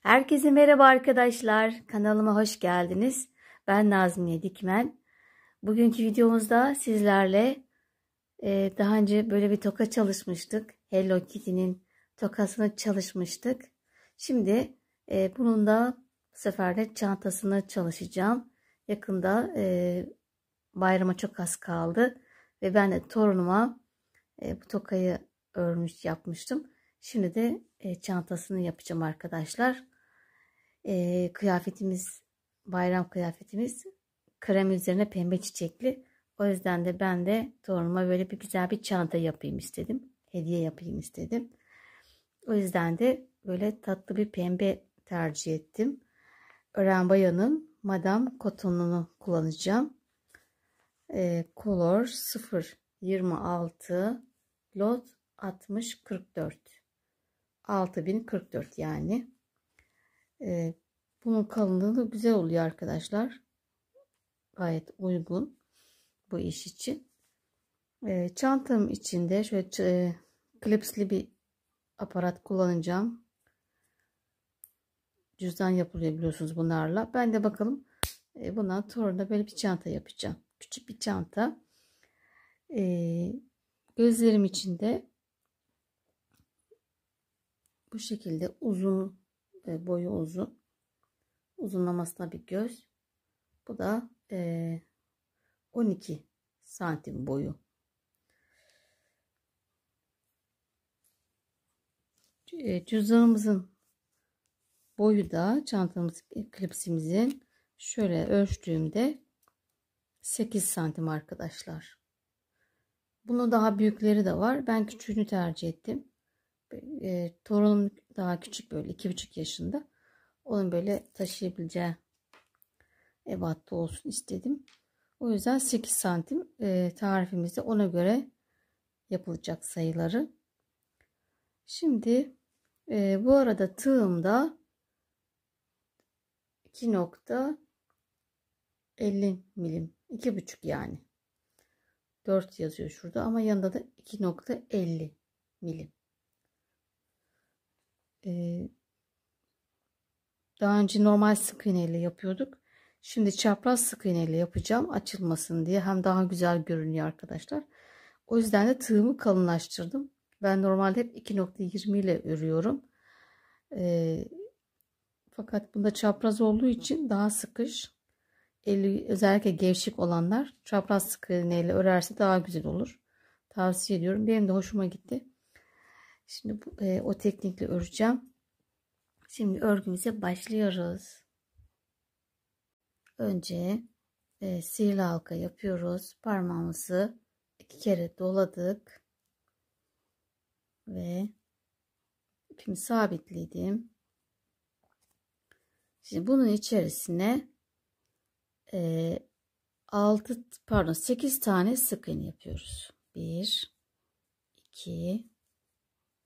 Herkese merhaba arkadaşlar. Kanalıma hoş geldiniz. Ben Nazmiye Dikmen. Bugünkü videomuzda sizlerle daha önce böyle bir toka çalışmıştık. Hello Kitty'nin tokasını çalışmıştık. Şimdi bunun da bu sefer de çantasını çalışacağım. Yakında bayrama çok az kaldı. Ve ben de torunuma bu tokayı yapmıştım. Şimdi de çantasını yapacağım arkadaşlar. Kıyafetimiz, bayram kıyafetimiz krem üzerine pembe çiçekli. O yüzden de ben de torunuma böyle bir güzel bir çanta yapayım istedim. Hediye yapayım istedim. O yüzden de böyle tatlı bir pembe tercih ettim. Ören Baya'nın Madame Coton'unu kullanacağım. Color 026 lot 6044 6044 yani. Bunun kalınlığı da güzel oluyor arkadaşlar. Gayet uygun bu iş için. Çantam içinde şöyle klipsli bir aparat kullanacağım. Cüzdan yapılıyor biliyorsunuz bunlarla. Ben de bakalım bundan torunda böyle bir çanta yapacağım. Küçük bir çanta. Gözlerim içinde bu şekilde uzun, boyu uzun. Uzunlamasına bir göz. Bu da 12 santim boyu. Cüzdanımızın boyu da çantamız klipsimizin şöyle ölçtüğümde 8 santim arkadaşlar. Bunun daha büyükleri de var. Ben küçüğünü tercih ettim. Torunum daha küçük, böyle 2,5 yaşında. Onun böyle taşıyabileceği ebatta olsun istedim. O yüzden 8 santim tarifimizde ona göre yapılacak sayıları. Şimdi bu arada tığımda 2,50 milim, 2,5 yani 4 yazıyor şurada ama yanında da 2,50 milim. Daha önce normal sık iğne ile yapıyorduk. Şimdi çapraz sık iğne ile yapacağım açılmasın diye, hem daha güzel görünüyor arkadaşlar. O yüzden de tığımı kalınlaştırdım. Ben normalde hep 2,20 ile örüyorum. Fakat bunda çapraz olduğu için daha sıkış. Eli özellikle gevşek olanlar çapraz sık iğne ile örerse daha güzel olur. Tavsiye ediyorum. Benim de hoşuma gitti. Şimdi o teknikle öreceğim. Şimdi örgümüze başlıyoruz. Önce sihirli halka yapıyoruz. Parmağımızı 2 kere doladık ve ipimi sabitledim. Şimdi bunun içerisine 8 tane sık iğne yapıyoruz. 1 2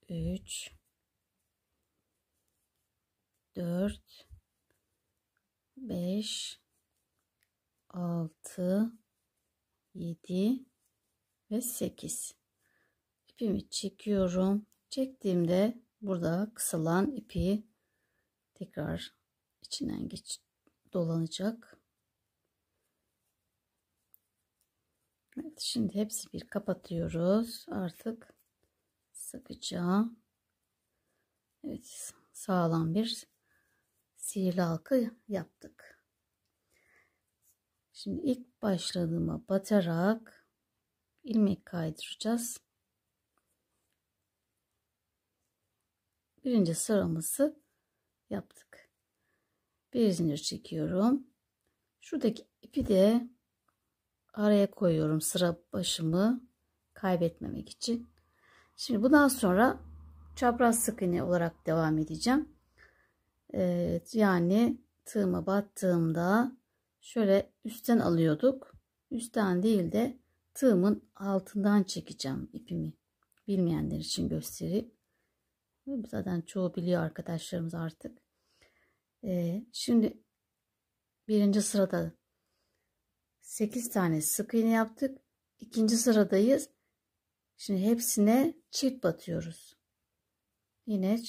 3 4 5 6 7 ve 8. İpimi çekiyorum. Çektiğimde burada kısalan ipi tekrar içinden dolanacak. Evet, şimdi hepsi bir kapatıyoruz. Artık sıkacağım. Evet, sağlam bir sihirli halka yaptık. Şimdi ilk başladığıma batarak ilmek kaydıracağız. Birinci sıramızı yaptık. Bir zincir çekiyorum. Şuradaki ipi de araya koyuyorum, sıra başımı kaybetmemek için. Şimdi bundan sonra çapraz sık iğne olarak devam edeceğim. Yani tığıma battığımda şöyle üstten alıyorduk. Üstten değil de tığımın altından çekeceğim ipimi. Bilmeyenler için göstereyim. Zaten çoğu biliyor arkadaşlarımız artık. Şimdi birinci sırada 8 tane sık iğne yaptık. İkinci sıradayız. Şimdi hepsine çift batıyoruz. Yine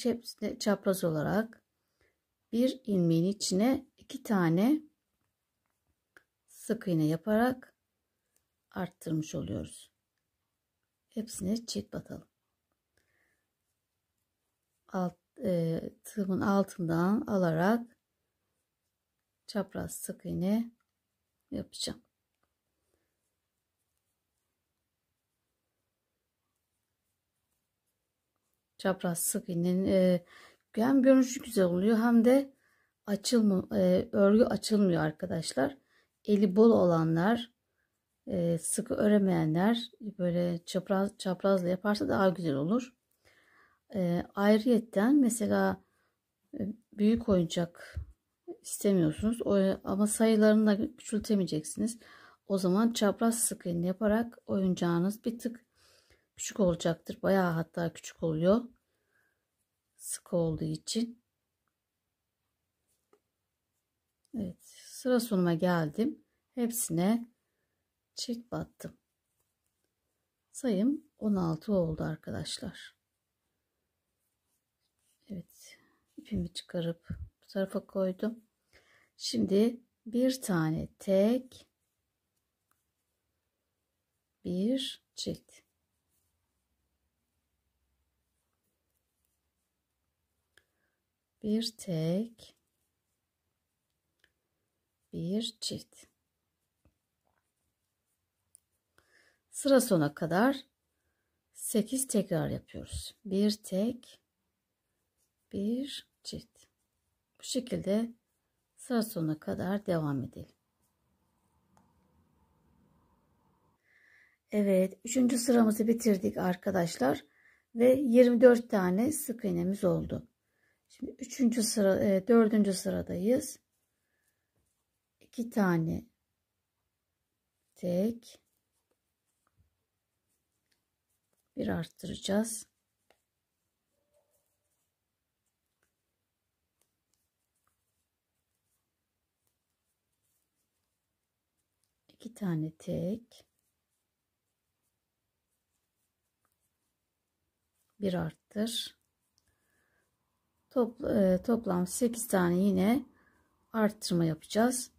çapraz olarak bir ilmeğin içine 2 tane sık iğne yaparak arttırmış oluyoruz. Hepsine çift batalım. Tığımın altından alarak çapraz sık iğne yapacağım. Çapraz sık iğnenin hem görünüşü güzel oluyor hem de örgü açılmıyor arkadaşlar. Eli bol olanlar, sıkı öremeyenler böyle çaprazla yaparsa daha güzel olur. Ayrıyetten mesela büyük oyuncak istemiyorsunuz ama sayılarını da küçültemeyeceksiniz. O zaman çapraz sık iğne yaparak oyuncağınız bir tık küçük olacaktır. Bayağı hatta küçük oluyor. Sık olduğu için. Evet, sıra sonuna geldim. Hepsine çift battım. Sayım 16 oldu arkadaşlar. Evet, ipimi çıkarıp bu tarafa koydum. Şimdi bir tane tek, bir çift. Bir tek, bir çift. Sıra sona kadar 8 tekrar yapıyoruz. Bir tek, bir çift. Bu şekilde sıra sonuna kadar devam edelim. Evet, 3. sıramızı bitirdik arkadaşlar ve 24 tane sık iğnemiz oldu. Şimdi 4. sıradayız. 2 tane tek, bir arttıracağız. İki tane tek, bir arttır. Toplam 8 tane yine arttırma yapacağız.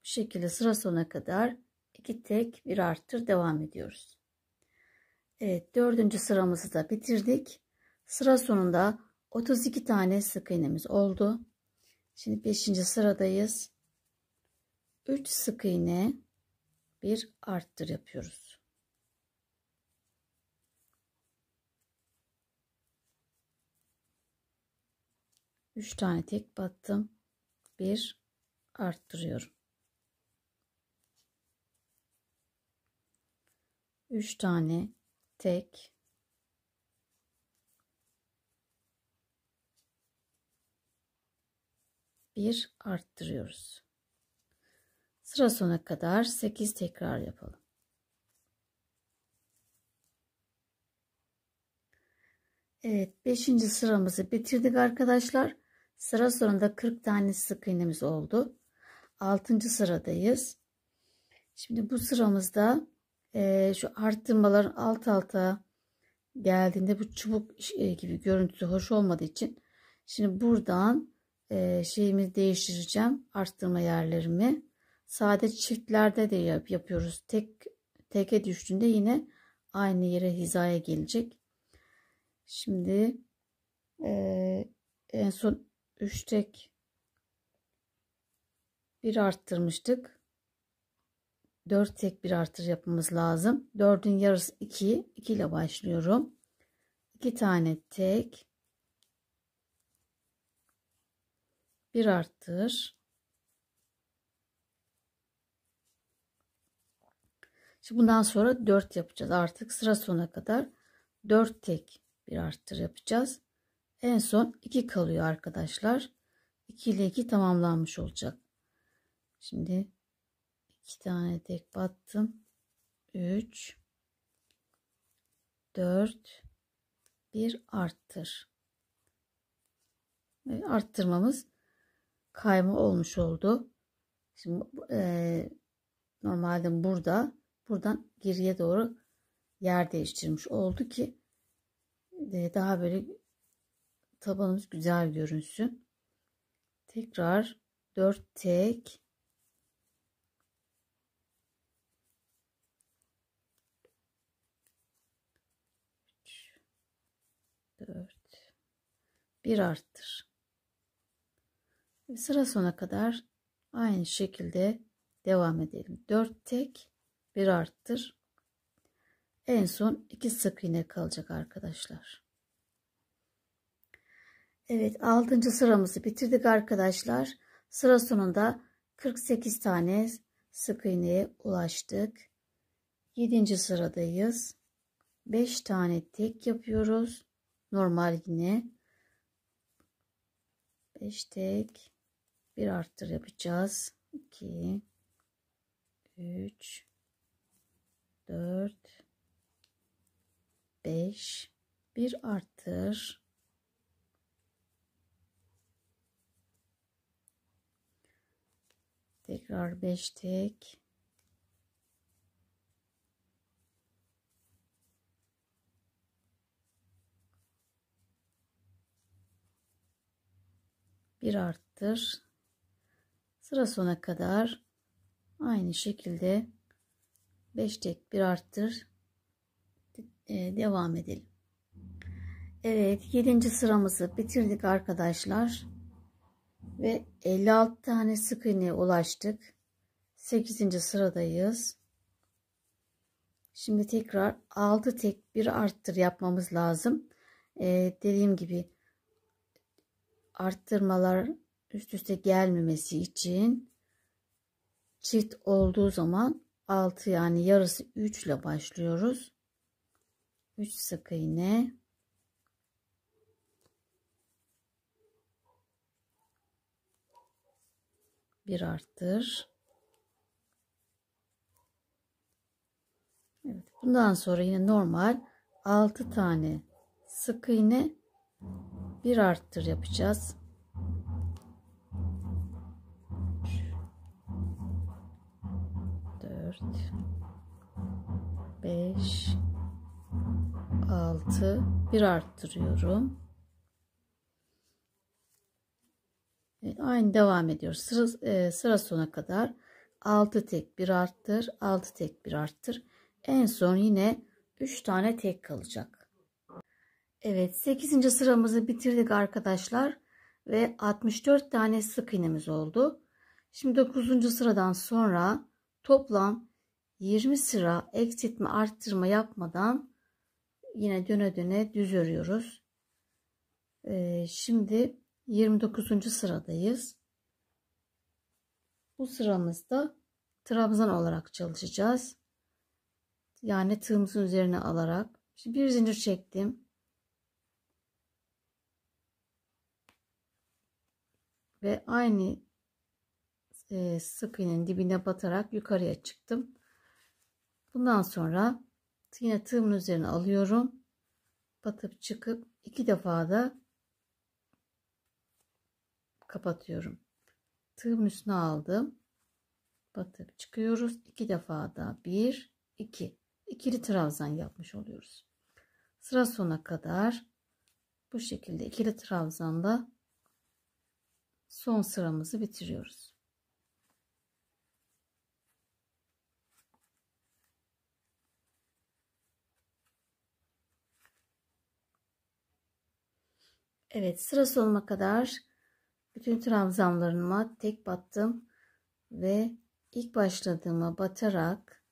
Bu şekilde sıra sonuna kadar 2 tek, bir arttır devam ediyoruz. Evet, 4. sıramızı da bitirdik. Sıra sonunda 32 tane sık iğnemiz oldu. Şimdi 5. sıradayız. 3 sık iğne, bir arttır yapıyoruz. Üç tane tek battım. Bir arttırıyorum. 3 tane tek, bir arttırıyoruz. Sıra sonuna kadar 8 tekrar yapalım. Evet, 5. sıramızı bitirdik arkadaşlar. Sıra sonunda 40 tane sık iğnemiz oldu. 6. sıradayız. Şimdi bu sıramızda şu arttırmaların alt alta geldiğinde bu çubuk gibi görüntüsü hoş olmadığı için şimdi buradan şeyimi değiştireceğim, arttırma yerlerimi. Sadece çiftlerde de yapıyoruz. Teke düştüğünde yine aynı yere hizaya gelecek. Şimdi en son 3 tek bir arttırmıştık. 4 tek bir artır yapmamız lazım. 4'ün yarısı 2. 2 ile başlıyorum. 2 tane tek, bir arttır. Şimdi bundan sonra 4 yapacağız. Artık sıra sonuna kadar 4 tek bir arttır yapacağız. En son 2 kalıyor arkadaşlar. 2 ile 2 tamamlanmış olacak. Şimdi 2 tane tek battım. 3, 4, bir arttır. Ve arttırmamız kayma olmuş oldu. Şimdi normalde buradan geriye doğru yer değiştirmiş oldu ki daha böyle tabanımız güzel görünsün. Tekrar 4 tek, 4, bir arttır. Sıra sonuna kadar aynı şekilde devam edelim. 4 tek, bir arttır. En son 2 sık iğne kalacak arkadaşlar. Evet, 6. sıramızı bitirdik arkadaşlar. Sıra sonunda 48 tane sık iğneye ulaştık. 7. sıradayız. 5 tane tek yapıyoruz. Normal yine 5 tek, bir arttır yapacağız. 2, 3, 4, 5, bir arttır. Tekrar 5 tek, bir arttır. Sıra sona kadar aynı şekilde 5 tek, bir arttır devam edelim. Evet, 7. sıramızı bitirdik arkadaşlar ve 56 tane sık iğneye ulaştık. 8. sıradayız. Şimdi tekrar 6 tek, bir arttır yapmamız lazım. Dediğim gibi arttırmalar üst üste gelmemesi için çift olduğu zaman 6, yani yarısı 3 ile başlıyoruz. 3 sık iğne, bir arttır. Evet, bundan sonra yine normal 6 tane sık iğne, bir arttır yapacağız. 4, 5, 6, bir arttırıyorum. Evet, aynı devam ediyoruz. Sıra sona kadar 6 tek, bir arttır, 6 tek, bir arttır. En son yine 3 tane tek kalacak. Evet, 8. sıramızı bitirdik arkadaşlar ve 64 tane sık iğnemiz oldu. Şimdi 9. sıradan sonra toplam 20 sıra eksiltme arttırma yapmadan yine döne döne düz örüyoruz. Şimdi 29. sıradayız. Bu sıramızda trabzan olarak çalışacağız. Yani tığımızın üzerine alarak. Şimdi bir zincir çektim. Ve aynı sık iğnenin dibine batarak yukarıya çıktım. Bundan sonra yine tığımın üzerine alıyorum. Batıp çıkıp 2 defa da kapatıyorum. Tığımın üstüne aldım. Batıp çıkıyoruz. 2 defa da 1, 2. İkili trabzan yapmış oluyoruz. Sıra sona kadar bu şekilde ikili trabzanla son sıramızı bitiriyoruz. Evet, sıra sonuna kadar bütün trabzanlarıma tek battım ve ilk başladığıma batarak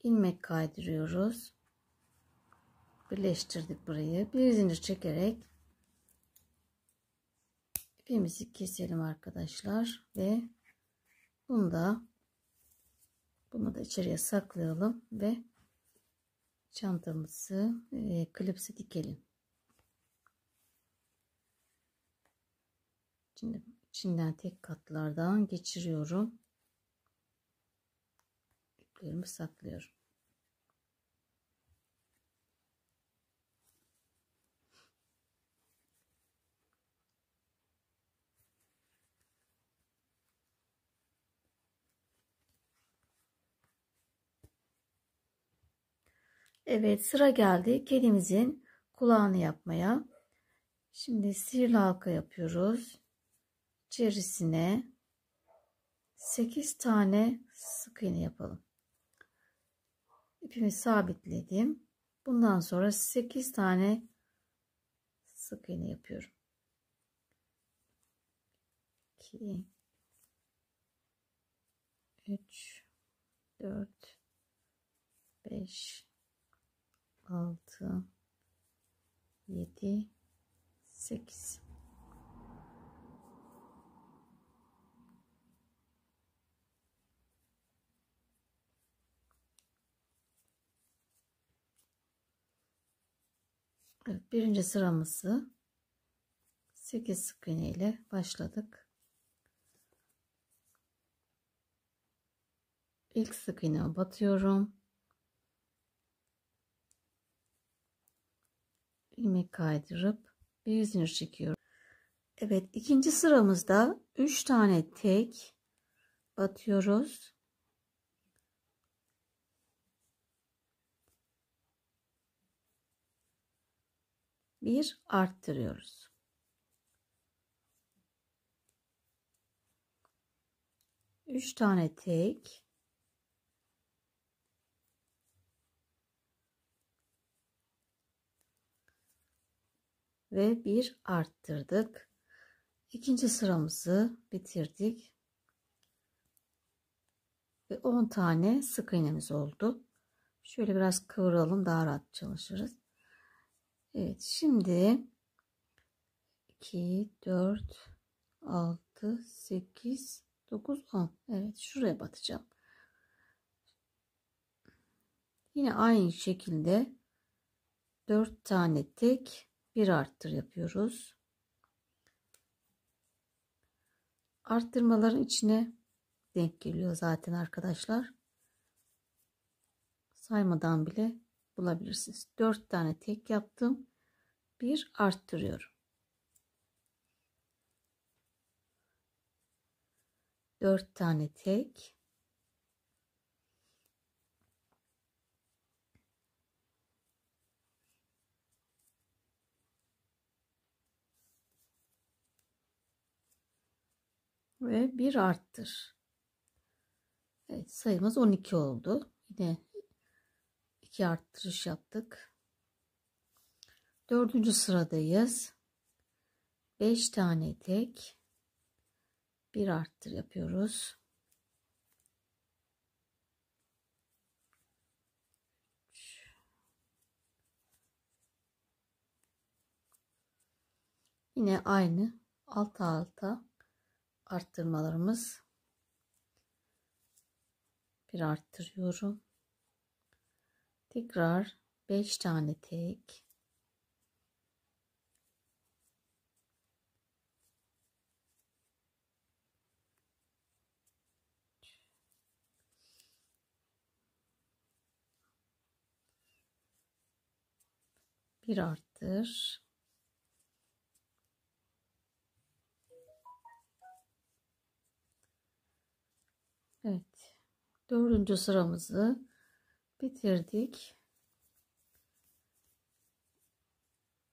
ilmek kaydırıyoruz. Birleştirdik burayı. Bir zincir çekerek ipimizi keselim arkadaşlar ve bunu da içeriye saklayalım ve çantamızı klipsi dikelim. Şimdi içinden tek katlardan geçiriyorum. İplerimi saklıyorum. Evet, sıra geldi kedimizin kulağını yapmaya. Şimdi sihirli halka yapıyoruz. içerisine 8 tane sık iğne yapalım. İpimi sabitledim. Bundan sonra 8 tane sık iğne yapıyorum. 2 3 4 5 6 7 8. Evet, birinci sıramızı 8 sık iğne ile başladık. İlk sık iğneme batıyorum. İlmek kaydırıp bir zincir çekiyorum. Evet, ikinci sıramızda 3 tane tek batıyoruz. Bir arttırıyoruz. Üç tane tek. Ve bir arttırdık. İkinci sıramızı bitirdik. Ve 10 tane sık iğnemiz oldu. Şöyle biraz kıvıralım, daha rahat çalışırız. Evet, şimdi 2 4 6 8 9 10. Evet, şuraya batacağım. Yine aynı şekilde 4 tane tek, bir arttır yapıyoruz. Arttırmaların içine denk geliyor zaten arkadaşlar. Saymadan bile bulabilirsiniz. 4 tane tek yaptım. Bir arttırıyorum. 4 tane tek. Ve bir arttır. Evet, sayımız 12 oldu. Yine 2 arttırış yaptık. Dördüncü sıradayız. 5 tane tek, bir arttır yapıyoruz. Yine aynı alt alta arttırmalarımız. Bir arttırıyorum. Tekrar 5 tane tek. Bir arttır. Evet. Dördüncü sıramızı bitirdik.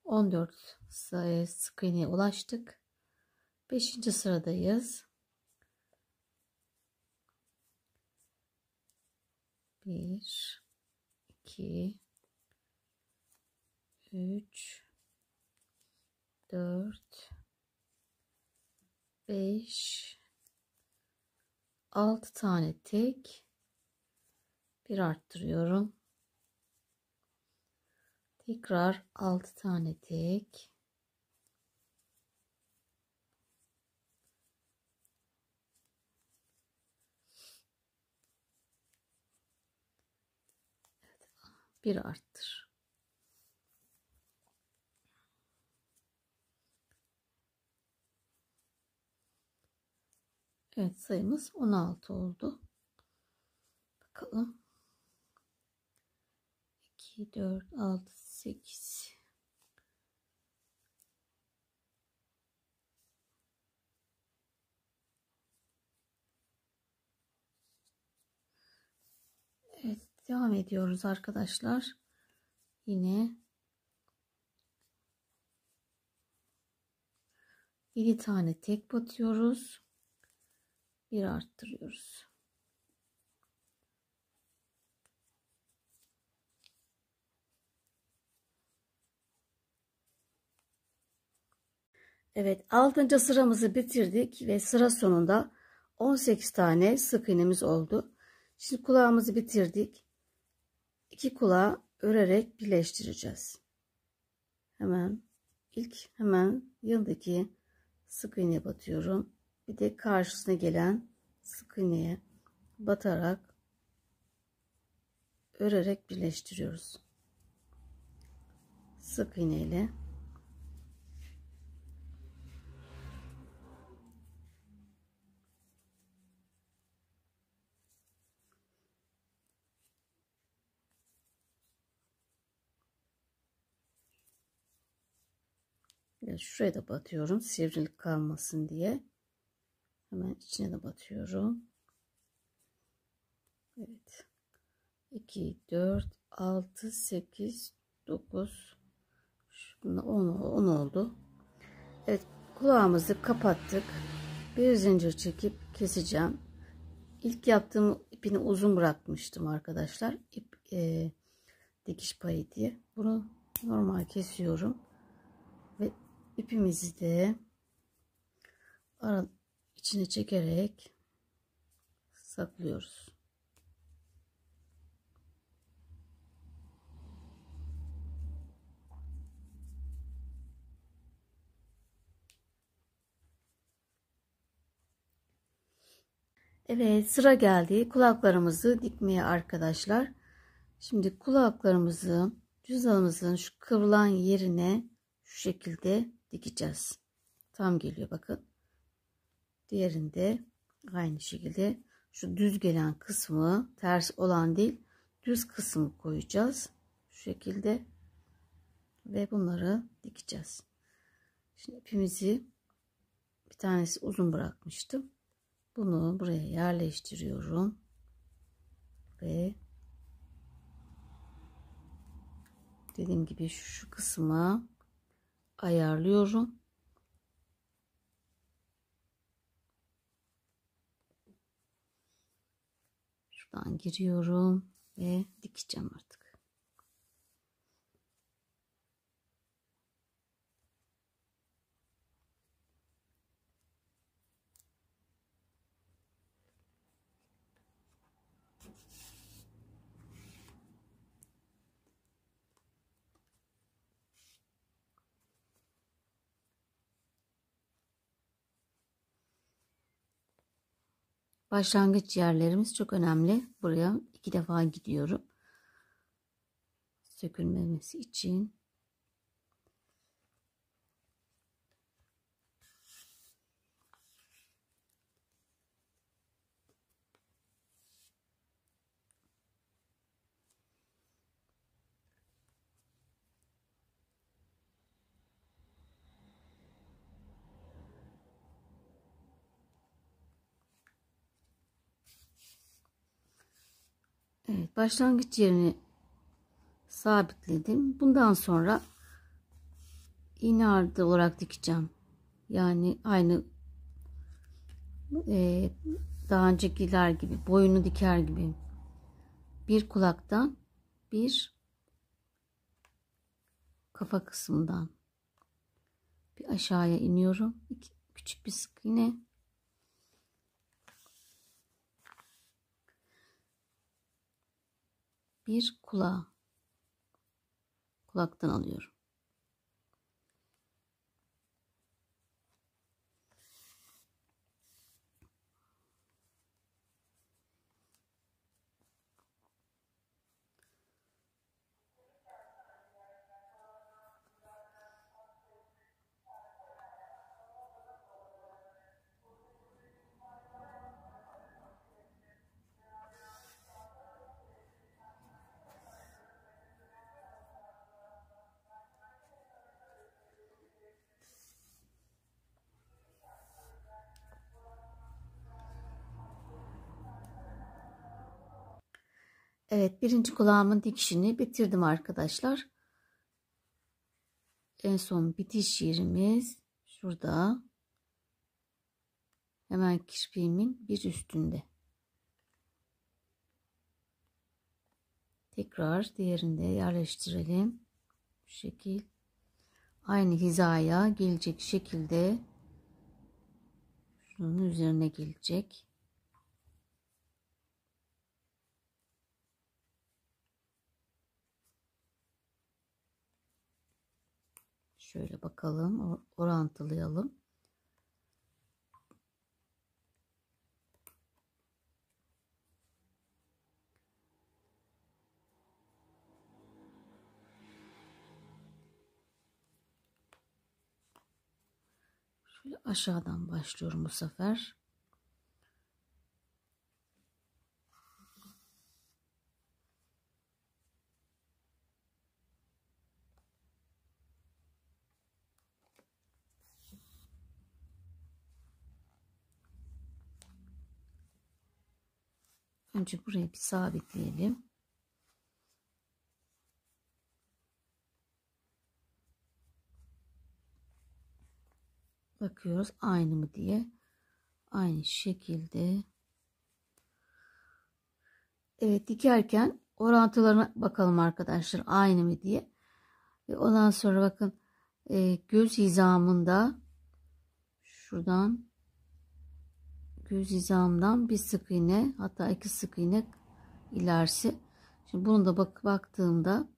14 sık iğneye ulaştık. 5. sıradayız. 1 2 3 4 5 6 tane tek, bir arttırıyorum. Tekrar 6 tane tek. Bir arttır. Evet, sayımız 16 oldu. Bakalım. 2 4 6 8. Evet, devam ediyoruz arkadaşlar. Yine 7 tane tek batıyoruz. Bir arttırıyoruz. Evet, 6. sıramızı bitirdik ve sıra sonunda 18 tane sık iğnemiz oldu. Şimdi kulağımızı bitirdik. 2 kulağı örerek birleştireceğiz. Hemen yanındaki sık iğneye batıyorum. Bir de karşısına gelen sık iğneye batarak örerek birleştiriyoruz. Sık iğne ile. Şuraya da batıyorum sivrilik kalmasın diye. Hemen içine de batıyorum. Evet. 2, 4, 6, 8, 9, 10 oldu. Evet, kulağımızı kapattık. Bir zincir çekip keseceğim. İlk yaptığım ipini uzun bırakmıştım arkadaşlar. Dikiş payı diye. Bunu normal kesiyorum. Ve ipimizi de içine çekerek saklıyoruz. Evet, sıra geldi kulaklarımızı dikmeye arkadaşlar. Şimdi kulaklarımızı cüzdanımızın şu kıvrılan yerine şu şekilde dikeceğiz. Tam geliyor bakın. Diğerinde aynı şekilde şu düz gelen kısmı, ters olan değil, düz kısmı koyacağız. Şu şekilde ve bunları dikeceğiz. Şimdi ipimizi bir tanesi uzun bırakmıştım. Bunu buraya yerleştiriyorum ve dediğim gibi şu kısmı ayarlıyorum. Şuradan giriyorum ve dikeceğim artık. Başlangıç yerlerimiz çok önemli. Buraya 2 defa gidiyorum. Sökülmemesi için. Evet, başlangıç yerini sabitledim. Bundan sonra iğne ardı olarak dikeceğim. Yani aynı daha öncekiler gibi boyunu diker gibi bir kulaktan bir kafa kısmından bir aşağıya iniyorum. Küçük bir sık iğne. Bir kulaktan alıyorum. Evet, birinci kulağımın dikişini bitirdim arkadaşlar. En son bitiş yerimiz şurada. Hemen kirpiğimin bir üstünde. Tekrar diğerini de yerleştirelim. Bu şekil. Aynı hizaya gelecek şekilde şunun üzerine gelecek. Şöyle bakalım, orantılayalım. Şöyle aşağıdan başlıyorum bu sefer. Önce burayı bir sabitleyelim. Bakıyoruz aynı mı diye. Aynı şekilde. Evet, dikerken orantılarına bakalım arkadaşlar, aynı mı diye. Ve ondan sonra bakın göz hizamında şuradan göz hizamdan bir sık iğne, hatta 2 sık iğne ilerisi. Şimdi bunu da baktığımda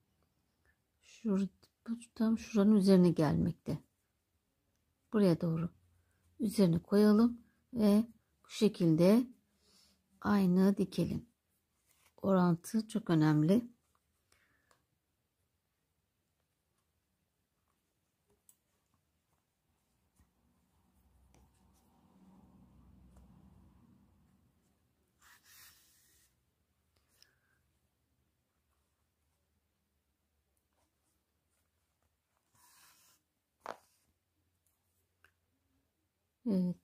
tam şuranın üzerine gelmekte. Buraya doğru üzerine koyalım ve bu şekilde aynı dikelim. Orantı çok önemli.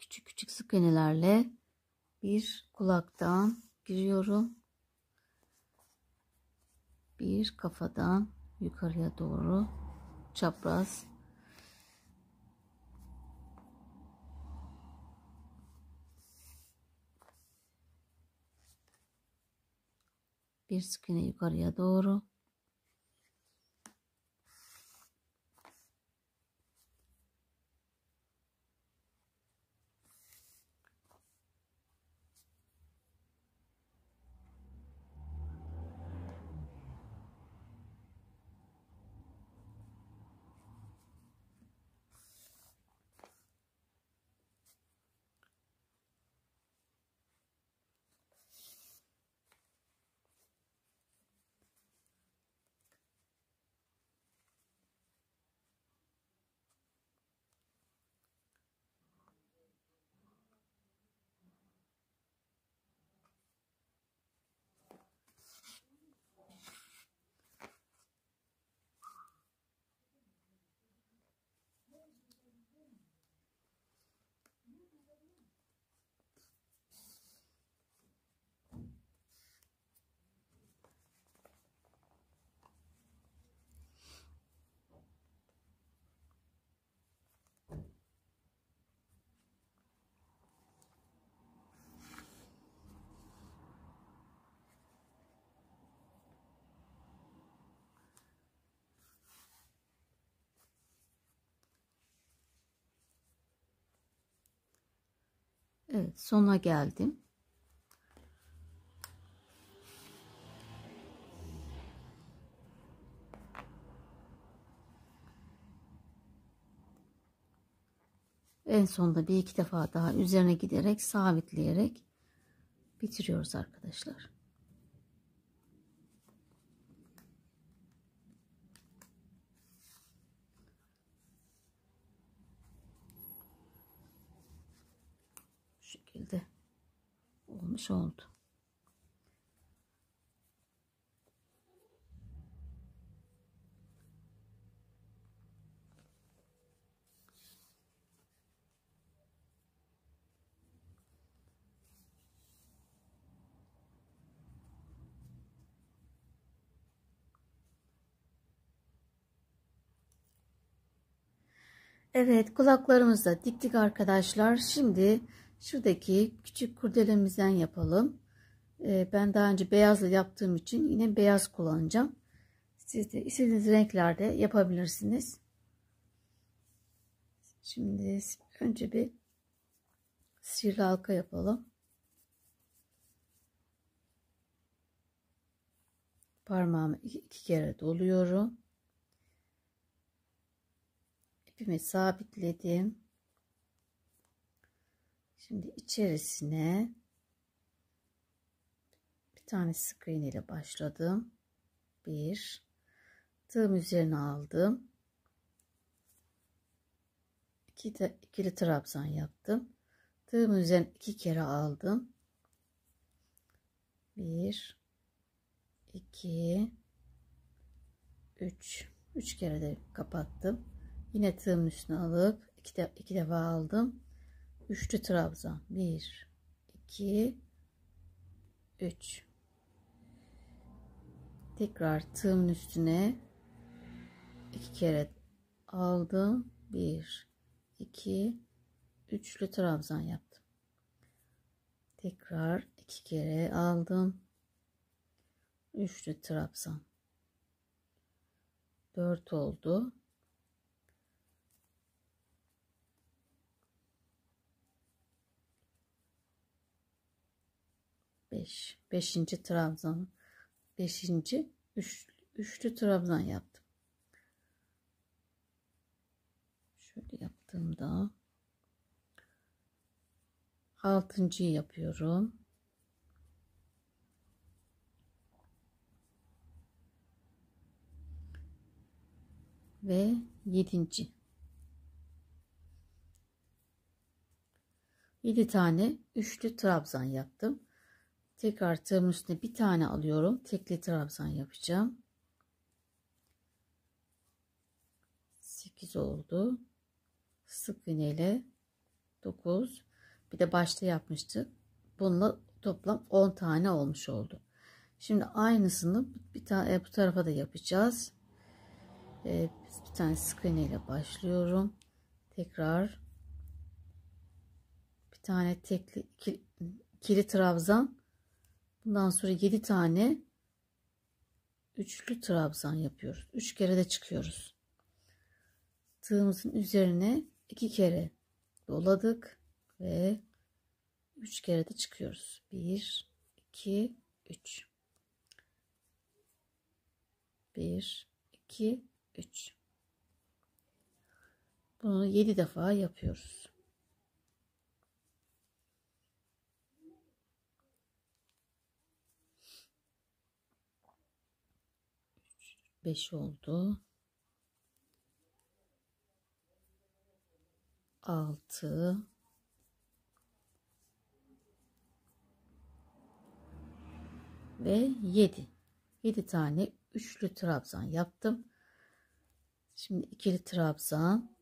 Küçük küçük sık iğnelerle bir kulaktan giriyorum. Bir kafadan yukarıya doğru çapraz. Bir sık iğne yukarıya doğru. Evet, sona geldim. En sonunda bir iki defa daha üzerine giderek sabitleyerek bitiriyoruz arkadaşlar. Bu şekilde olmuş oldu. Evet, kulaklarımızı da diktik arkadaşlar. Şimdi Şuradaki küçük kurdelemizden yapalım. Ben daha önce beyazla yaptığım için yine beyaz kullanacağım. Siz de istediğiniz renklerde yapabilirsiniz. Şimdi önce bir sihirli halka yapalım. Parmağımı iki kere doluyorum. İpimi sabitledim. Şimdi içerisine bir tane sık iğne ile başladım. Bir tığım üzerine aldım. İkili trabzan yaptım. Tığım üzerine 2 kere aldım. 1 2 3 kere de kapattım. Yine tığımın üstüne alıp iki defa aldım. Üçlü trabzan. 1 2 3. Tekrar tığımın üstüne 2 kere aldım. 1 2 üçlü trabzan yaptım. Tekrar 2 kere aldım. Üçlü trabzan. 4 oldu. Beşinci trabzan. Beşinci üçlü trabzan yaptım. Şöyle yaptığımda altıncıyı yapıyorum. Ve 7. 7 tane üçlü trabzan yaptım. Tekrar tığımın üstüne bir tane alıyorum. Tekli trabzan yapacağım. 8 oldu. Sık iğne ile 9. Bir de başta yapmıştık. Bununla toplam 10 tane olmuş oldu. Şimdi aynısını bir tane bu tarafa da yapacağız. Bir tane sık iğne ile başlıyorum. Tekrar bir tane tekli ikili trabzan. Bundan sonra 7 tane üçlü trabzan yapıyoruz. 3 kere de çıkıyoruz. Tığımızın üzerine 2 kere doladık ve 3 kere de çıkıyoruz. 1 2 3. 1 2 3. Bunu 7 defa yapıyoruz. 5 oldu. 6 ve 7. 7 tane üçlü trabzan yaptım. Şimdi ikili trabzan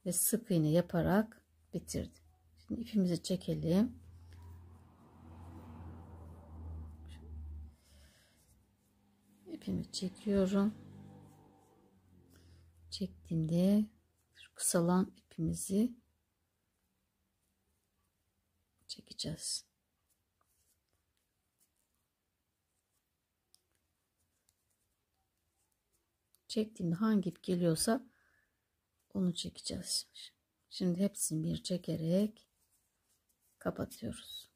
ve sık iğne yaparak bitirdim. Şimdi ipimizi çekelim. İpimi çekiyorum. Çektiğimde kısalan ipimizi çekeceğiz. Çektiğimde hangi ip geliyorsa onu çekeceğiz. Şimdi hepsini bir çekerek kapatıyoruz.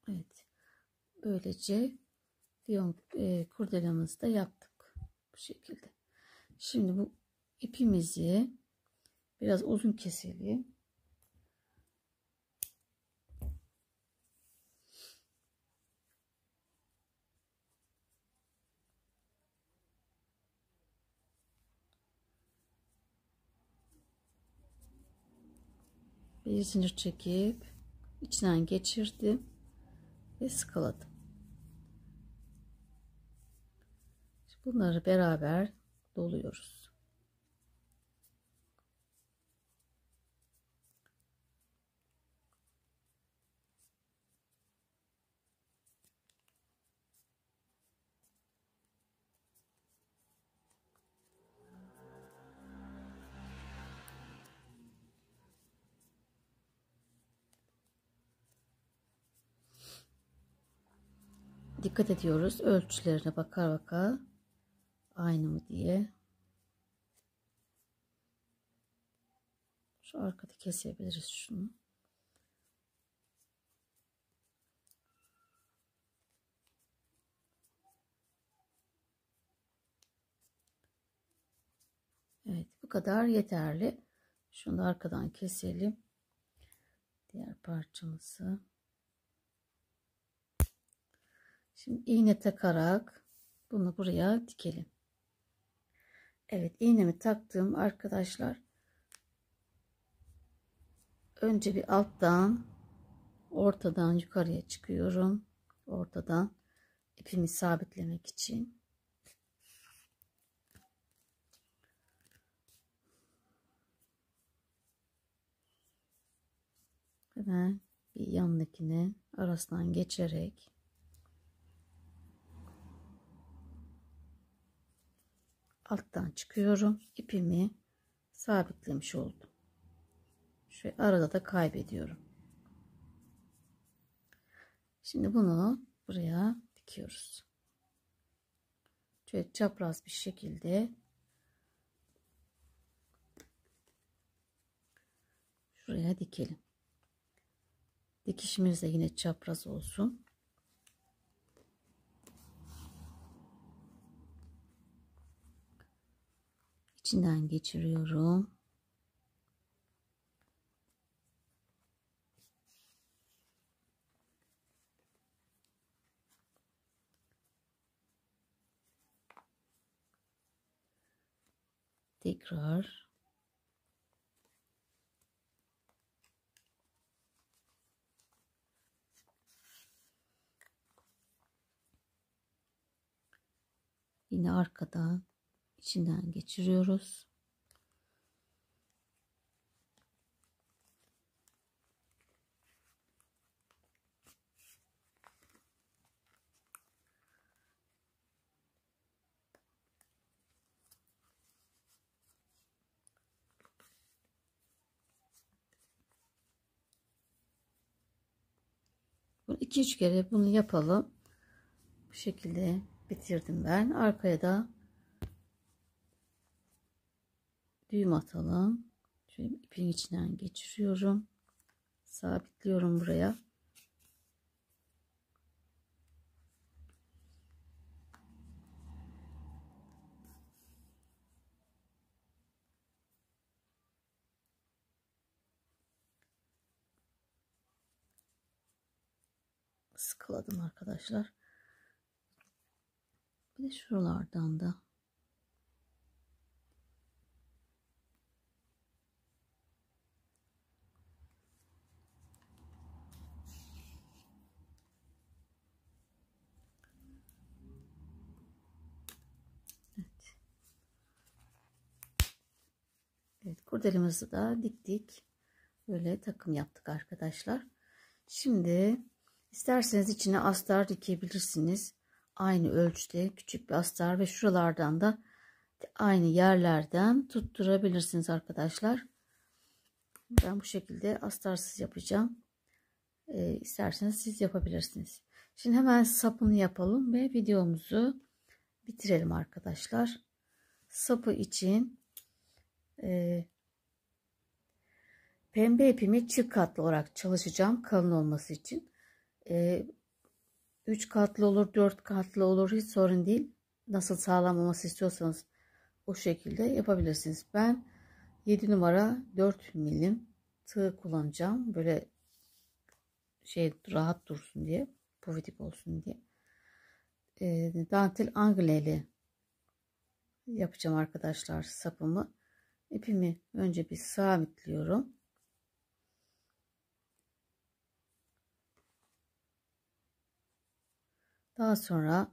Evet. Böylece kurdelamızı da yaptık. Bu şekilde. Şimdi bu ipimizi biraz uzun keselim. Bir zincir çekip içinden geçirdim ve sıkaladım. Bunları beraber doluyoruz. dikkat ediyoruz. Ölçülerine bakar aynı mı diye. Şu arkada kesebiliriz şunu. Evet, bu kadar yeterli. Şunu da arkadan keselim. Diğer parçamızı. Şimdi iğne takarak bunu buraya dikelim. Evet, iğnemi taktım arkadaşlar. Önce bir alttan, ortadan yukarıya çıkıyorum. Ortadan ipimi sabitlemek için. Hemen bir yanındakine arasından geçerek alttan çıkıyorum. İpimi sabitlemiş oldum. Şöyle arada da kaybediyorum. Şimdi bunu buraya dikiyoruz. Şöyle çapraz bir şekilde şuraya dikelim. Dikişimiz de yine çapraz olsun. İçinden geçiriyorum. Tekrar yine arkadan içinden geçiriyoruz. Bunu 2-3 kere bunu yapalım. Bu şekilde bitirdim ben. Arkaya da düğüm atalım. Şöyle ipin içinden geçiriyorum. Sabitliyorum buraya. Sıkıladım arkadaşlar. Bir de şuralardan da evet, kurdelemizi de diktik. Böyle takım yaptık arkadaşlar. Şimdi isterseniz içine astar dikebilirsiniz. Aynı ölçüde küçük bir astar ve şuralardan da aynı yerlerden tutturabilirsiniz arkadaşlar. Ben bu şekilde astarsız yapacağım. İsterseniz siz yapabilirsiniz. Şimdi hemen sapını yapalım ve videomuzu bitirelim arkadaşlar. Sapı için pembe ipimi çift katlı olarak çalışacağım kalın olması için. 3 katlı olur, 4 katlı olur, hiç sorun değil. Nasıl sağlam olması istiyorsanız o şekilde yapabilirsiniz. Ben 7 numara 4 milim tığ kullanacağım. Böyle rahat dursun diye, pofidik olsun diye. Dantel angleli yapacağım arkadaşlar sapımı. İpimi önce bir sabitliyorum. Daha sonra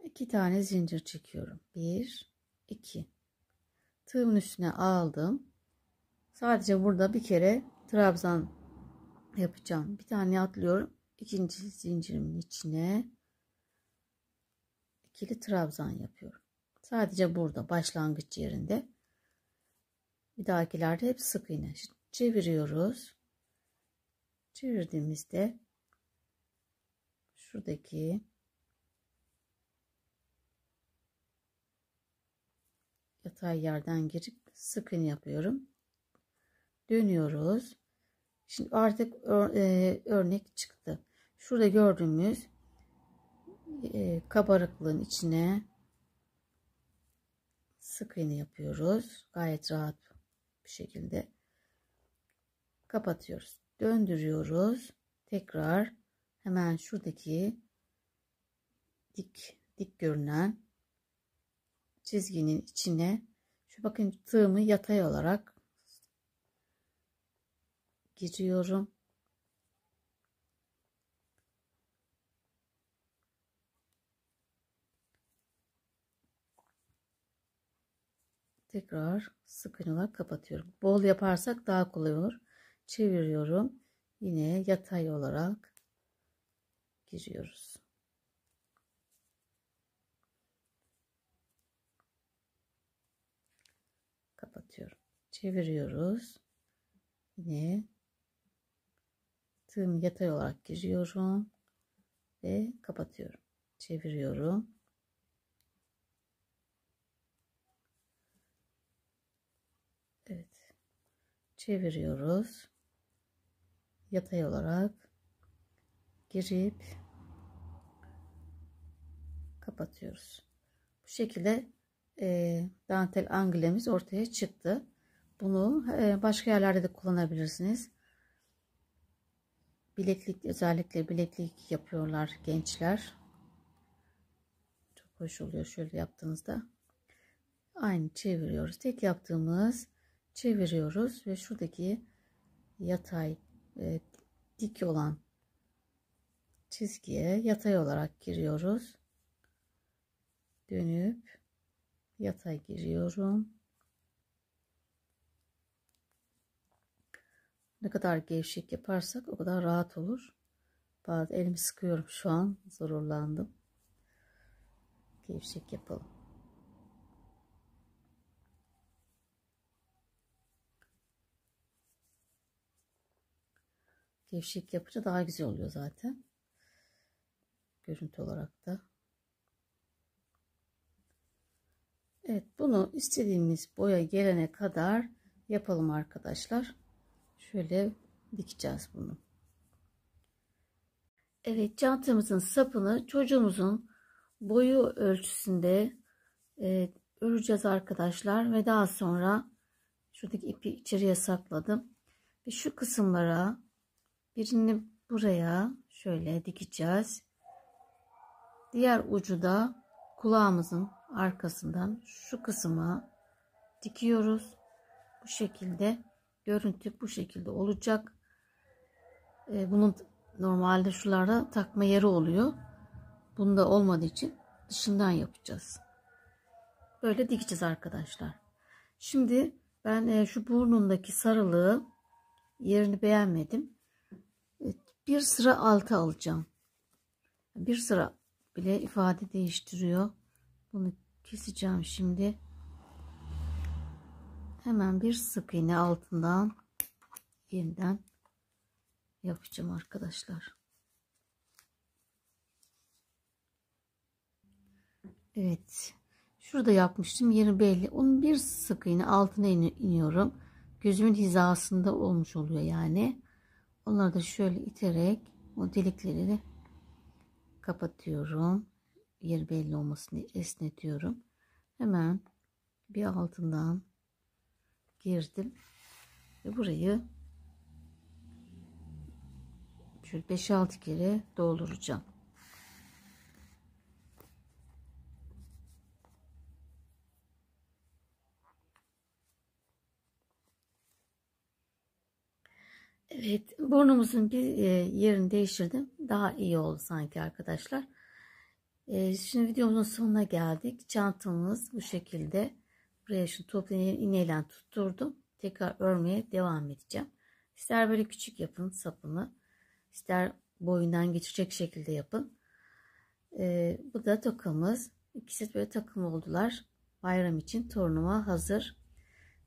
2 tane zincir çekiyorum. 1 2 tığımın üstüne aldım. Sadece burada bir kere trabzan yapacağım. Bir tane atlıyorum. İkinci zincirimin içine ikili trabzan yapıyorum. Sadece burada başlangıç yerinde. Bir dahakilerde hep sık iğne. Çeviriyoruz. Çevirdiğimizde şuradaki yatay yerden girip sık iğne yapıyorum. Dönüyoruz. Şimdi artık örnek çıktı. Şurada gördüğümüz kabarıklığın içine sık iğne yapıyoruz. Gayet rahat bir şekilde kapatıyoruz. Döndürüyoruz. Tekrar hemen şuradaki dik görünen çizginin içine şu bakın tığımı yatay olarak giriyorum. Tekrar sık iğne olarak kapatıyorum. Bol yaparsak daha kolay olur. Çeviriyorum. Yine yatay olarak giriyoruz. Kapatıyorum. Çeviriyoruz. Yine tığımı yatay olarak giriyorum ve kapatıyorum. Çeviriyorum. Evet. Çeviriyoruz. Yatay olarak girip kapatıyoruz. Bu şekilde dantel anglemiz ortaya çıktı. Bunu başka yerlerde de kullanabilirsiniz. Bileklik, özellikle bileklik yapıyorlar gençler. Çok hoş oluyor şöyle yaptığınızda. Aynı çeviriyoruz. Tek yaptığımız çeviriyoruz ve şuradaki yatay dik olan çizgiye yatay olarak giriyoruz. Dönüp yatay giriyorum. Ne kadar gevşek yaparsak o kadar rahat olur. Bazı elimi sıkıyorum şu an. Zorlandım. Gevşek yapalım. Gevşek yapınca daha güzel oluyor zaten. Görüntü olarak da. Evet, bunu istediğimiz boya gelene kadar yapalım arkadaşlar. Şöyle dikeceğiz bunu. Evet, çantamızın sapını çocuğumuzun boyu ölçüsünde öreceğiz arkadaşlar ve daha sonra şuradaki ipi içeriye sakladım ve şu kısımlara birini buraya şöyle dikeceğiz. Diğer ucu da kulağımızın arkasından şu kısma dikiyoruz. Bu şekilde görüntü bu şekilde olacak. Bunun normalde şuralarda takma yeri oluyor. Bunda olmadığı için dışından yapacağız. Böyle dikeceğiz arkadaşlar. Şimdi ben şu burnundaki sarılığı yerini beğenmedim. Bir sıra alta alacağım. Bir sıra bile ifade değiştiriyor. Bunu keseceğim şimdi. Hemen bir sık iğne altından yeniden yapacağım arkadaşlar. Evet. Şurada yapmıştım. Yeri belli. Onun bir sık iğne altına iniyorum. Gözümün hizasında olmuş oluyor yani. Onları da şöyle iterek o delikleri kapatıyorum. Yeri belli olmasını esnetiyorum. Hemen bir altından girdim. Ve burayı şöyle 5-6 kere dolduracağım. Evet, burnumuzun bir yerini değiştirdim. Daha iyi oldu sanki arkadaşlar. Şimdi videomuzun sonuna geldik. Çantamız bu şekilde. Buraya şu toplu iğneyle tutturdum. Tekrar örmeye devam edeceğim. İster böyle küçük yapın sapını, ister boyundan geçecek şekilde yapın. Bu da tokamız. İkisi böyle takım oldular. Bayram için torunuma hazır.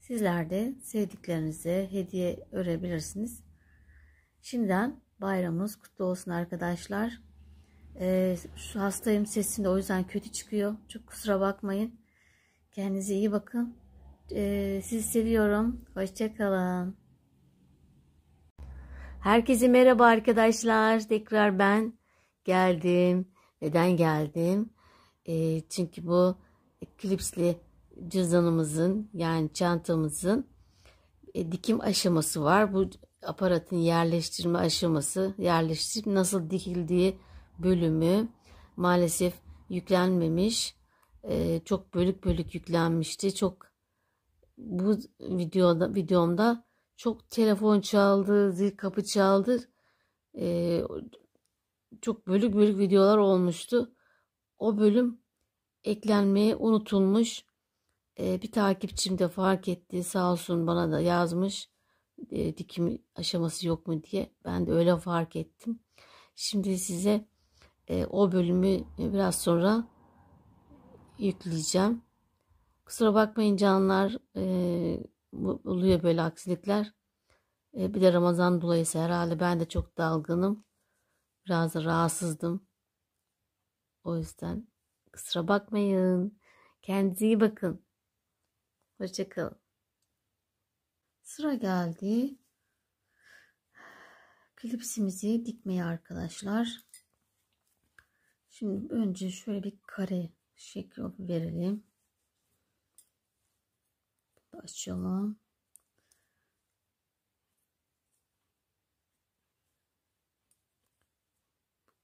Sizler de sevdiklerinize hediye örebilirsiniz. Şimdiden bayramınız kutlu olsun arkadaşlar. Şu hastayım, sesim de o yüzden kötü çıkıyor. Çok kusura bakmayın. Kendinize iyi bakın. Sizi seviyorum. Hoşça kalın. Herkese merhaba arkadaşlar. Tekrar ben geldim. Neden geldim? Çünkü bu klipsli cüzdanımızın, yani çantamızın dikim aşaması var. Bu aparatın yerleştirme aşaması, yerleştirip nasıl dikildiği bölümü maalesef yüklenmemiş. Çok bölük bölük yüklenmişti. Bu videomda çok telefon çaldı, zil kapı çaldı. Çok bölük bölük videolar olmuştu. O bölüm eklenmeye unutulmuş. Bir takipçim de fark etti. Sağ olsun bana da yazmış. Dikim aşaması yok mu diye. Ben de öyle fark ettim. Şimdi size o bölümü biraz sonra yükleyeceğim. Kusura bakmayın canlar. Oluyor böyle aksilikler. Bir de Ramazan dolayısıyla herhalde ben de çok dalgınım. Biraz da rahatsızdım. O yüzden kusura bakmayın. Kendinize iyi bakın. Hoşça kalın. Sıra geldi klipsimizi dikmeye arkadaşlar. Şimdi önce şöyle bir kare şekli verelim. Açalım.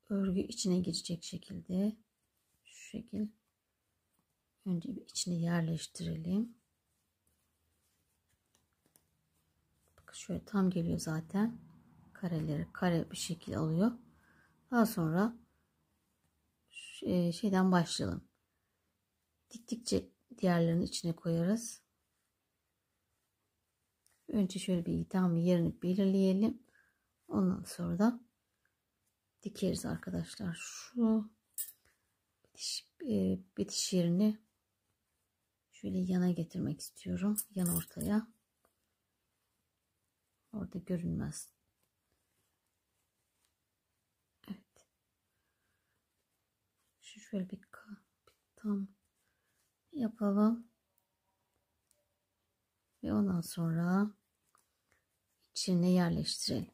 Örgü içine girecek şekilde şu şekil. Önce bir içine yerleştirelim. Bakın şöyle tam geliyor zaten. Kareleri kare bir şekil alıyor. Daha sonra şeyden başlayalım. Diktikçe diğerlerini içine koyarız. Önce şöyle bir tam yerini belirleyelim. Ondan sonra da dikeriz arkadaşlar. Şu bitiş yerini şöyle yana getirmek istiyorum. Yan ortaya. Orada görünmez. Evet. Şöyle bir tam yapalım. Ve ondan sonra içine yerleştirelim.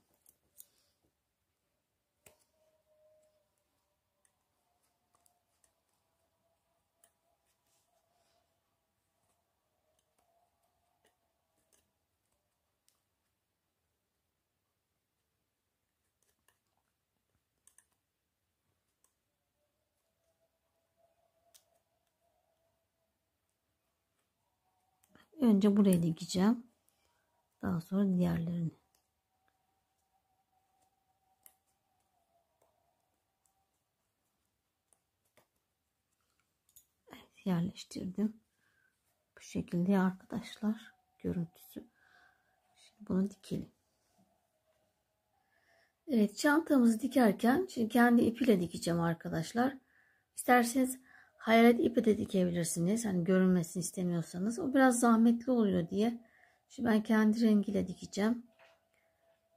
Önce buraya dikeceğim. Daha sonra diğerlerini. Evet, yerleştirdim. Bu şekilde arkadaşlar görüntüsü. Şimdi bunu dikelim. Evet, çantamızı dikerken şimdi kendi ipiyle dikeceğim arkadaşlar. İsterseniz hayalet ipi de dikebilirsiniz. Hani görünmesini istemiyorsanız. O biraz zahmetli oluyor diye. Şimdi ben kendi rengiyle dikeceğim.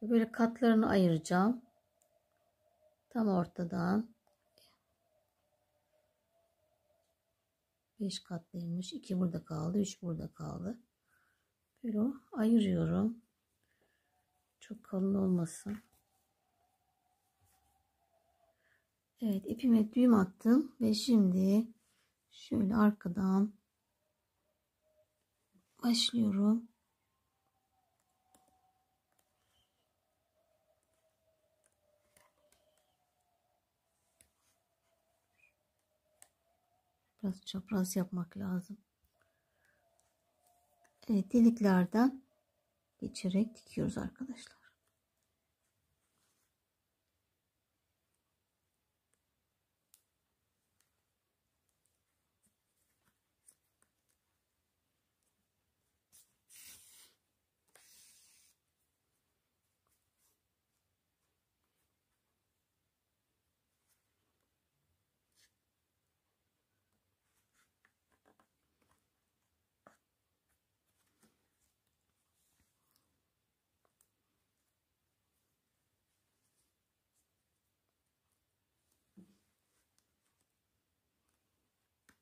Böyle katlarını ayıracağım. Tam ortadan. 5 katlıymış. 2 burada kaldı. 3 burada kaldı. Böyle ayırıyorum. Çok kalın olmasın. Evet, ipime düğüm attım ve şimdi şöyle arkadan başlıyorum. Biraz çapraz yapmak lazım. Evet, deliklerden geçerek dikiyoruz arkadaşlar.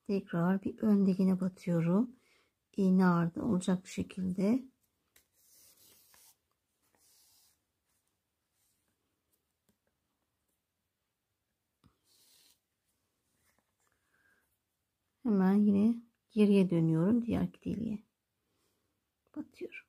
Tekrar bir ön dikine batıyorum. iğne ardı olacak şekilde hemen yine geriye dönüyorum, diğer deliğe batıyorum.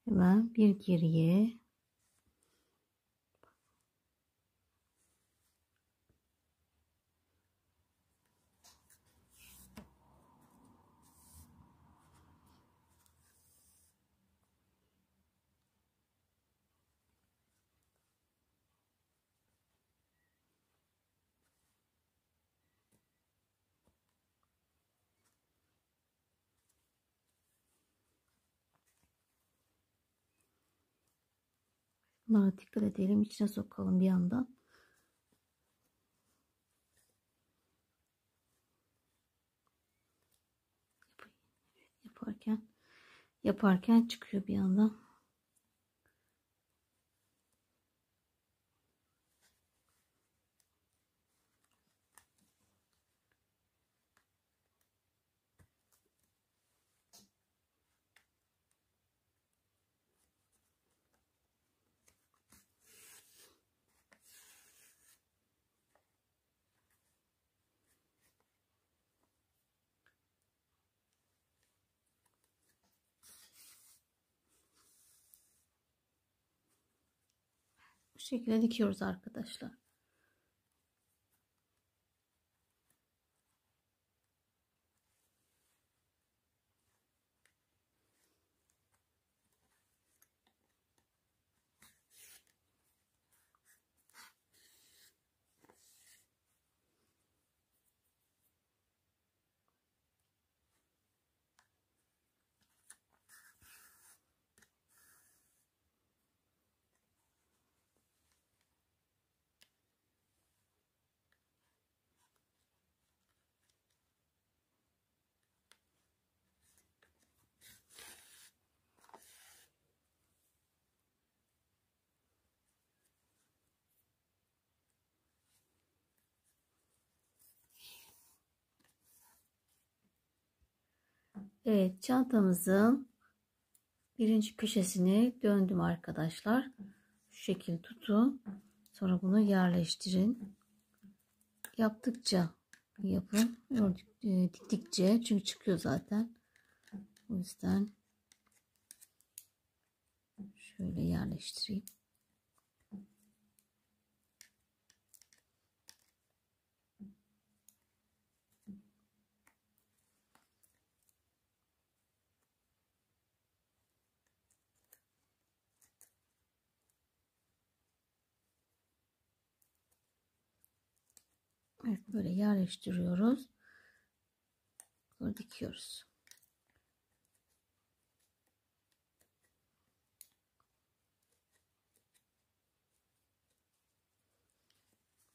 Hemen bir geriye, bunlara dikkat edelim, içine sokalım bir yandan. Yaparken çıkıyor bir yandan. Bu şekilde dikiyoruz arkadaşlar. Evet, çantamızın birinci köşesini döndüm arkadaşlar. Şu şekilde tutun. Sonra bunu yerleştirin. Yaptıkça yapın. Diktikçe, çünkü çıkıyor zaten. O yüzden şöyle yerleştireyim. Evet, böyle yerleştiriyoruz. Sonra dikiyoruz.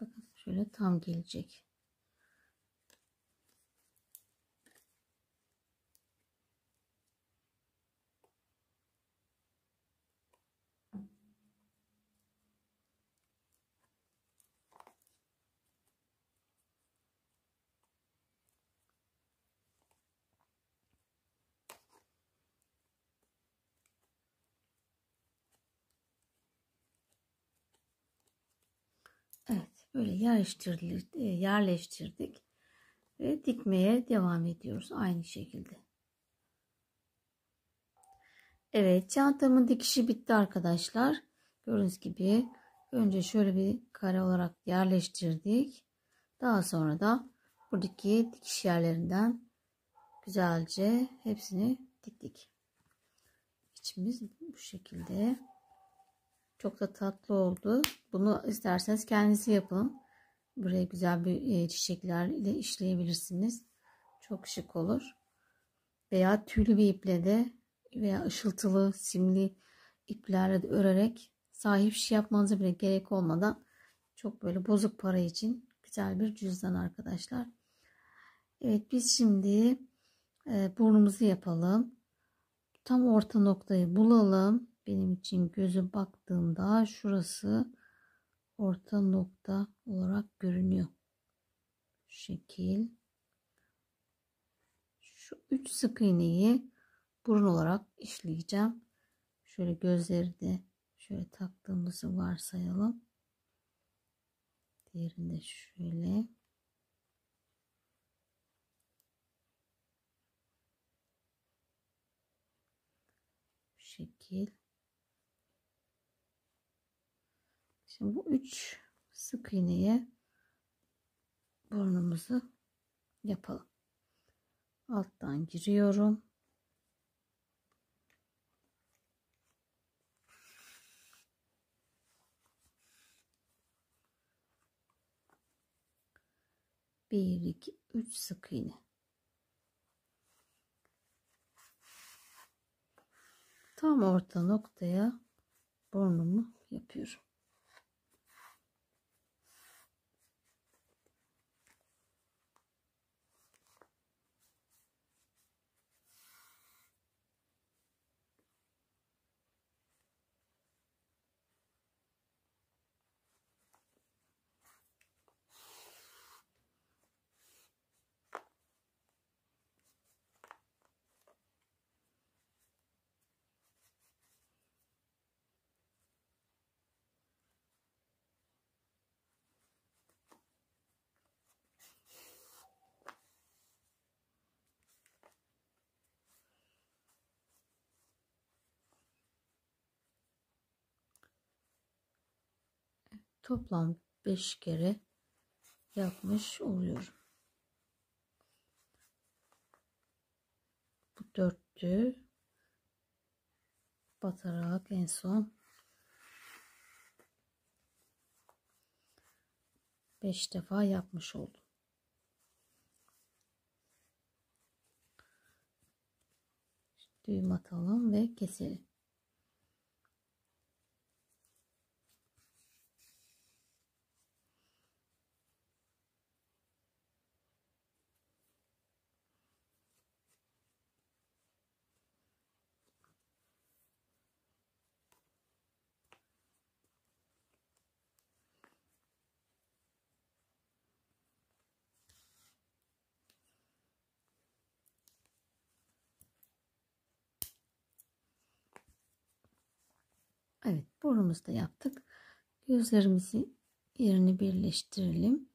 Bakın şöyle tam gelecek. Evet, böyle yerleştirdik ve dikmeye devam ediyoruz aynı şekilde. Evet, çantamın dikişi bitti arkadaşlar. Gördüğünüz gibi önce şöyle bir kare olarak yerleştirdik. Daha sonra da buradaki dikiş yerlerinden güzelce hepsini diktik. İçimiz bu şekilde. Çok da tatlı oldu. Bunu isterseniz kendiniz yapın. Buraya güzel bir çiçekler ile işleyebilirsiniz. Çok şık olur. Veya tüylü bir iple de veya ışıltılı, simli iplerle de örerek sahip şey yapmanıza bile gerek olmadan çok böyle bozuk para için güzel bir cüzdan arkadaşlar. Evet, biz şimdi burnumuzu yapalım. Tam orta noktayı bulalım. Benim için gözü baktığımda şurası orta nokta olarak görünüyor. Şu şekil. Şu 3 sık iğneyi burun olarak işleyeceğim. Şöyle gözleri de şöyle taktığımızı varsayalım. Diğerini de şöyle. Şu şekil. Şimdi bu 3 sık iğneye burnumuzu yapalım. Alttan giriyorum. Bir, iki, üç sık iğne. Tam orta noktaya burnumu yapıyorum. Toplam 5 kere yapmış oluyorum. Bu 4'tü. Batarak en son 5 defa yapmış oldum. Düğüm atalım ve keselim. Evet, burnumuzu da yaptık. Gözlerimizi yerini birleştirelim.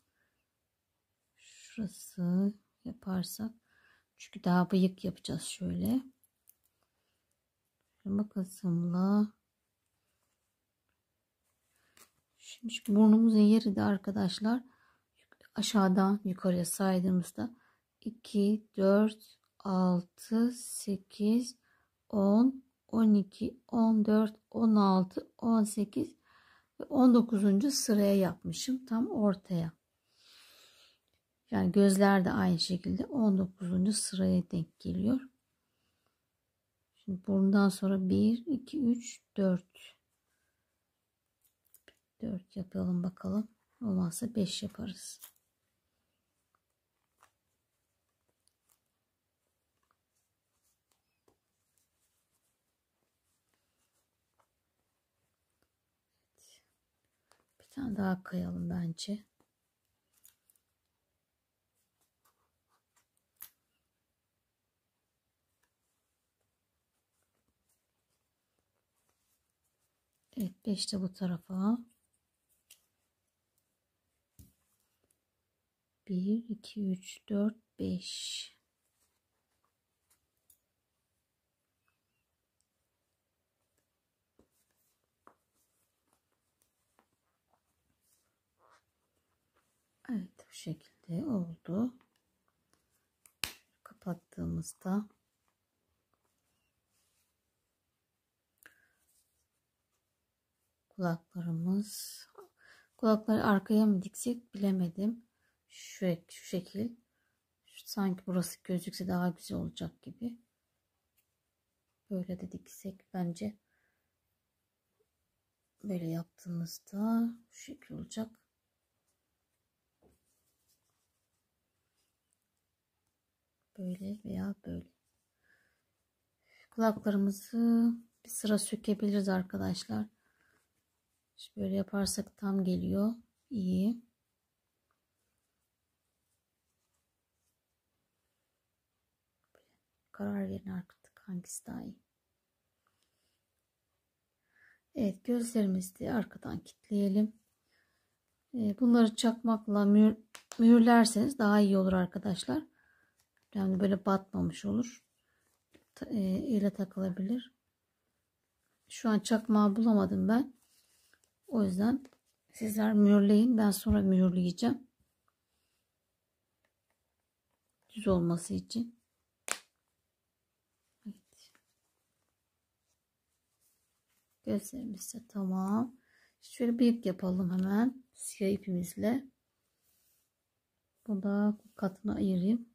Şurası yaparsak. Çünkü daha bıyık yapacağız şöyle. Makasımla. Şimdi şu burnumuzun yeri de arkadaşlar aşağıdan yukarıya saydığımızda 2, 4, 6, 8, 10, 12, 14, 16, 18 ve 19. sıraya yapmışım. Tam ortaya. Yani gözler de aynı şekilde 19. sıraya denk geliyor. Şimdi burundan sonra 1, 2, 3, 4. 4 yapalım bakalım. Olmazsa 5 yaparız. Bir tane daha kayalım bence. Evet, 5 de bu tarafa. 1, 2, 3, 4, 5. Evet, bu şekilde oldu. Kapattığımızda kulakları arkaya mı diksek bilemedim. Şu şekil. Sanki burası gözükse daha güzel olacak gibi. Böyle de diksek bence Böyle yaptığımızda şu şekil olacak. Böyle veya böyle. Kulaklarımızı bir sıra sökebiliriz arkadaşlar. İşte böyle yaparsak tam geliyor. İyi. Karar verin artık hangisi daha iyi. Evet, gözlerimizi de arkadan kilitleyelim. Bunları çakmakla mühürlerseniz daha iyi olur arkadaşlar. Yani böyle batmamış olur. Elle takılabilir. Şu an çakmağı bulamadım ben. O yüzden sizler mühürleyin. Ben sonra mühürleyeceğim. Düz olması için. Evet. Gözlerimiz de tamam. Şöyle bir ip yapalım hemen. Siyah ipimizle. Bunu da katına ayırayım.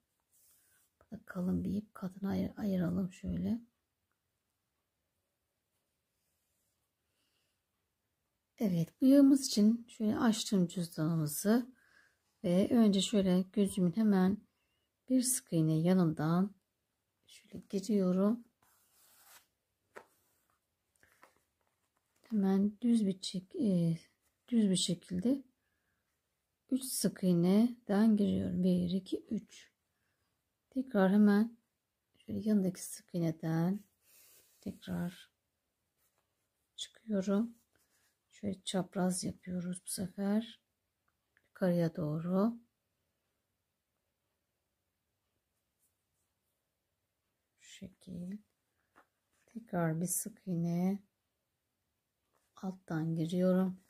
Bu da kalın bir ip. Katına ayıralım şöyle. Evet, bıyığımız için şöyle açtım cüzdanımızı ve önce şöyle gözümün hemen bir sık iğne yanından şöyle giriyorum. Hemen düz bir şekilde 3 sık iğneden giriyorum. 1 2 3. Tekrar hemen şöyle yanındaki sık iğneden tekrar çıkıyorum. Şöyle çapraz yapıyoruz bu sefer. Yukarıya doğru. Şu şekil. Tekrar bir sık iğne alttan giriyorum.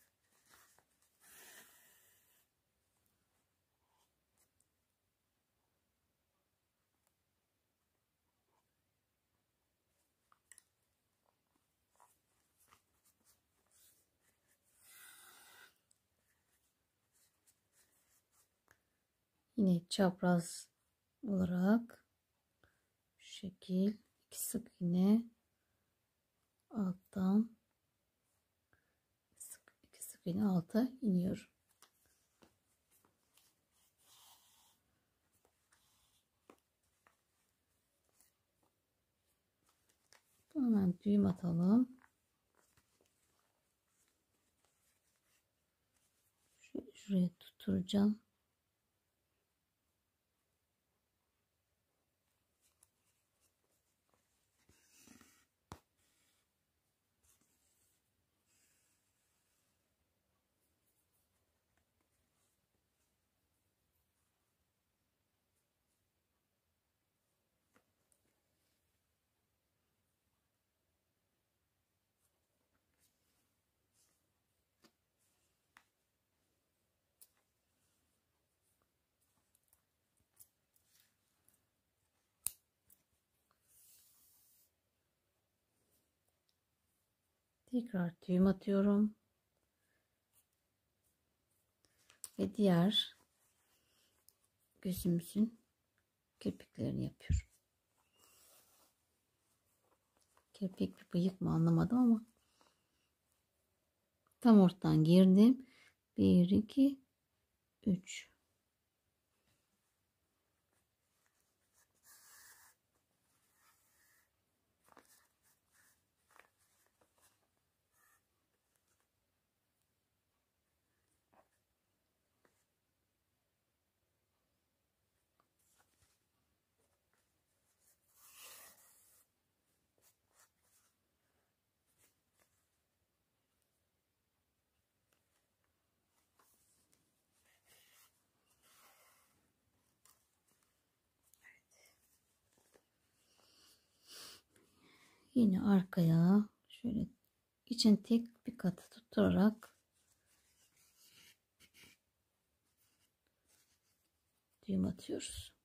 Yine çapraz olarak şu şekil 2 sık iğne alttan 2 sık iğne alta iniyorum. Hemen düğüm atalım. Şuraya tutturacağım. Tekrar düğüm atıyorum. Ve diğer gözümüzün kirpiklerini yapıyorum. Kirpik bir bıyık mı anlamadım ama tam ortadan girdim. 1 2 3. Yine arkaya şöyle için tek bir katı tutturarak düğüm atıyoruz.